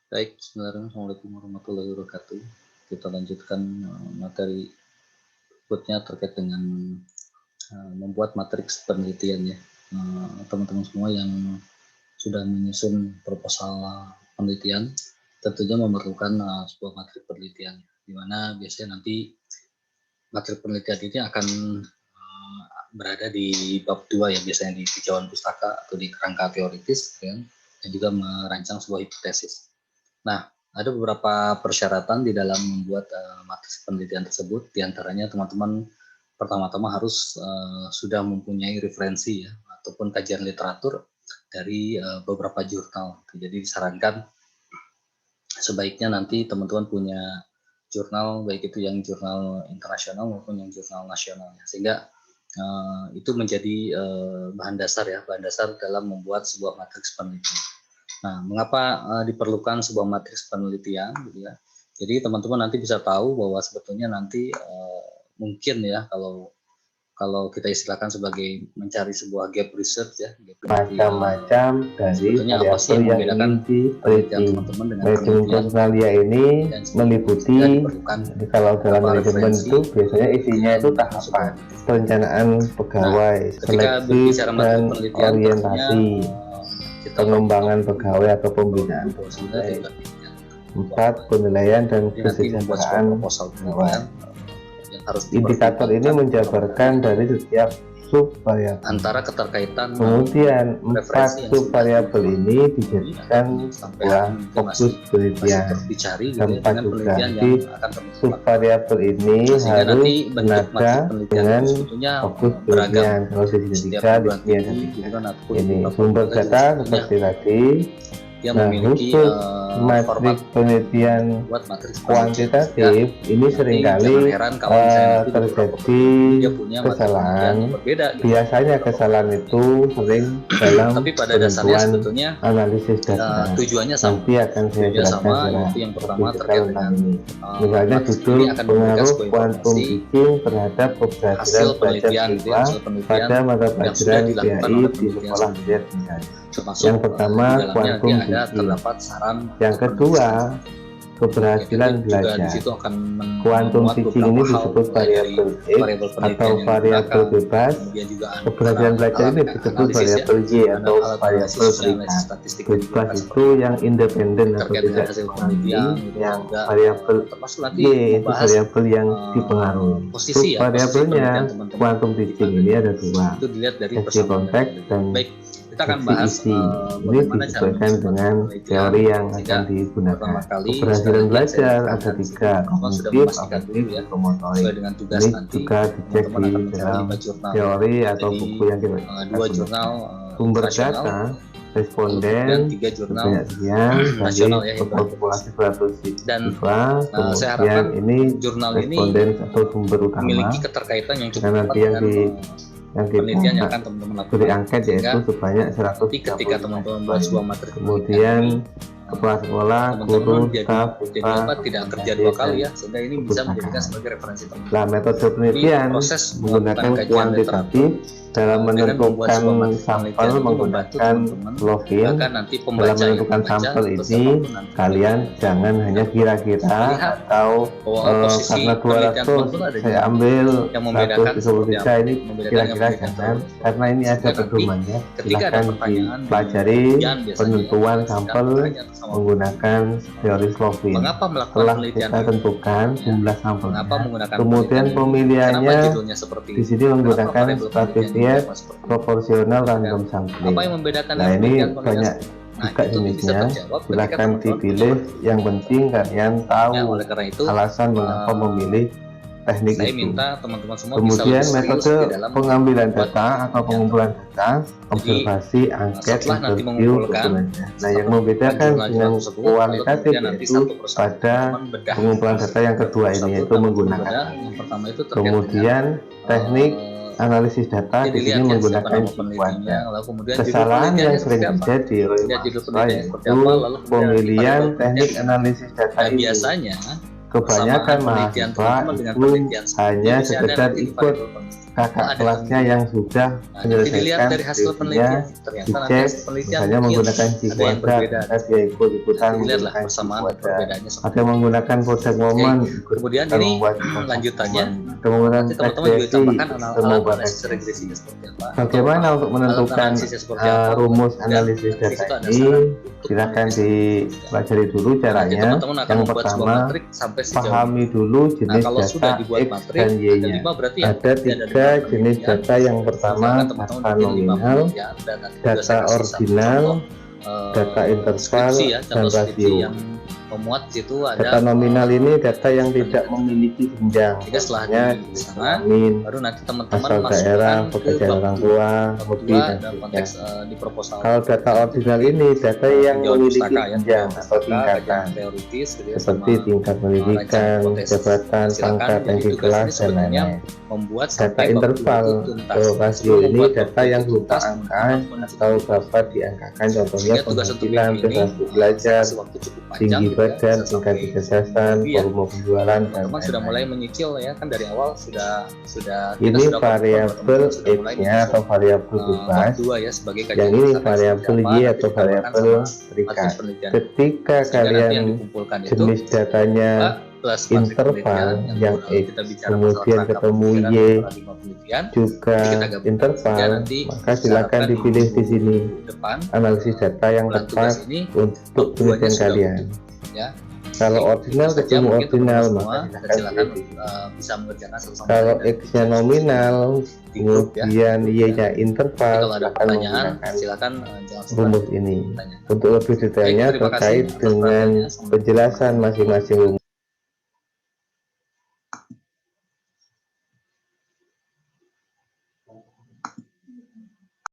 Baik, bismillahirrahmanirrahim. Assalamualaikum warahmatullahi wabarakatuh. Kita lanjutkan materi berikutnya terkait dengan membuat matriks penelitian ya. Teman-teman semua yang sudah menyusun proposal penelitian tentunya memerlukan sebuah materi penelitian, di mana biasanya nanti materi penelitian ini akan berada di bab 2 ya, biasanya di tinjauan pustaka atau di kerangka teoritis ya, dan juga merancang sebuah hipotesis. Nah, ada beberapa persyaratan di dalam membuat matriks penelitian tersebut. Di antaranya teman-teman pertama-tama harus sudah mempunyai referensi ya, ataupun kajian literatur dari beberapa jurnal. Jadi disarankan sebaiknya nanti teman-teman punya jurnal, baik itu yang jurnal internasional maupun yang jurnal nasional ya, sehingga itu menjadi bahan dasar dalam membuat sebuah matriks penelitian. Nah, mengapa diperlukan sebuah matriks penelitian gitu ya. Jadi teman-teman nanti bisa tahu bahwa sebetulnya nanti mungkin ya, kalau kita istilahkan sebagai mencari sebuah gap research ya, macam-macam dari variabel yang ingin diteliti. Manajemen Australia ini meliputi, kalau dalam manajemen itu biasanya isinya itu tahapan perencanaan pegawai, seleksi dan orientasi, pengembangan pegawai atau pembinaan pegawai, 4 penilaian dan kesejahteraan pegawai. Indikator ini menjabarkan dari setiap subvariabel antara keterkaitan, kemudian 4 subvariabel ini dijadikan sebuah fokus penelitian. Tempat geografi subvariabel ini harus senada dengan fokus penelitian. Kalau dijadikan ini sumber data seperti tadi. Nah, khusus matriks penelitian kuantitatif ini seringkali terjadi kesalahan. Biasanya kesalahan itu sering dalam penentuan analisis data. Nanti akan saya jelaskan secara ini. Misalnya judul pengaruh kuantum pitching terhadap keberhasilan belajar siswa pada mata pelajaran PAI di sekolah misalnya. Yang pertama kuantum pitching, yang kedua keberhasilan belajar. Kuantum pitching ini disebut variabel X atau variabel bebas. Keberhasilan belajar ini disebut variabel Y atau variabel berikat. Bebas itu yang independen atau tidak dipengaruhi, yang variabel Y itu variabel yang dipengaruhi. Variabelnya kuantum pitching ini ada 2, sesi konteks dan kita akan bahas ini disesuaikan dengan teori yang akan digunakan. Keberhasilan belajar ada 3, kognitif, afektif, psikomotorik. Ini juga dicek di dalam teori atau buku yang kita gunakan. Sumber data responden banyak sekian dari populasi 100 siswa, kemudian ini responden atau sumber utama memiliki keterkaitan yang cukup nanti yang penelitian yang akan teman-teman lakukan. Beri angket yaitu sebanyak 100. Ketika teman-teman membuat sebuah materi, kemudian kepala sekolah, guru, staf, tidak kerja 2 kali ya, sehingga ini bisa menjadikan sebagai referensi teman-teman. Nah, metode penelitian menggunakan kuantitatif dalam menentukan sampel menggunakan login. Dalam menentukan sampel ini kalian jangan hanya kira-kira atau karena 200 saya ambil 123 ini kira-kira, jangan, karena ini ada pedomannya. Silahkan dipelajari penentuan sampel menggunakan teori Slovin. Setelah kita tentukan jumlah sampel, kemudian pemilihannya di sini menggunakan strategi proporsional random sampling. Nah, ini banyak juga jenisnya, silahkan dipilih. Yang penting kalian tahu alasan mengapa memilih teknik itu. Kemudian metode pengambilan data atau pengumpulan data, observasi, angket, interview, belajar. Nah, yang membedakan dengan kualitatif yaitu pada pengumpulan data yang kedua ini, yaitu menggunakan. Kemudian teknik analisis data di sini menggunakan sequander. Kesalahan yang sering terjadi oleh mahasiswa yaitu pemilihan teknik analisis data ini. Kebanyakan mahasiswa itu hanya sekedar ikut kakak kelasnya yang sudah menyelesaikan dari hasil penelitian, ternyata nanti hasil penelitian misalnya menggunakan C kuadrat, maka dia ikut-ikutan menggunakan C kuadrat, atau menggunakan product moment, kemudian ini lanjutannya kemudian teman-teman juga tambahkan analisis regresinya seperti apa. Bagaimana untuk menentukan rumus analisis data ini? Silakan dipelajari dulu caranya. Yang pertama, pahami dulu jenis data X dan Y-nya. Ada 3 jenis data. Yang pertama, data nominal, data ordinal, data interval, dan rasio. Memuat situ ada data nominal ini data yang tidak memiliki jenjang, setelahnya baru nanti teman-teman asal daerah, pekerjaan orang tua, hobi dan konteks di proposal. Kalau data ordinal ini data yang memiliki jenjang atau tingkatan seperti tingkat pendidikan, jabatan, pangkat, ranking kelas, dan lain-lain. Data interval atau rasio ini data yang berupa angka atau dapat diangkakan, contohnya penghasilan, prestasi belajar, tinggi badan, tingkat kecerdasan, volume penjualan, dan sudah mulai menyicil ya kan dari awal sudah ini variabel X-nya atau variabel bebas, yang ini variabel Y atau variabel terikat. Ketika kalian jenis datanya interval yang X kemudian ketemu Y juga interval, maka silakan dipilih di sini analisis data yang tepat untuk penelitian kalian. Kalau ordinal ketemu ordinal, maka silakan bisa mengerjakan sama-sama. Kalau X-nya nominal kemudian Y-nya interval, kalau ada pertanyaan silakan rumus ini. Untuk lebih detailnya terkait dengan penjelasan masing-masing rumus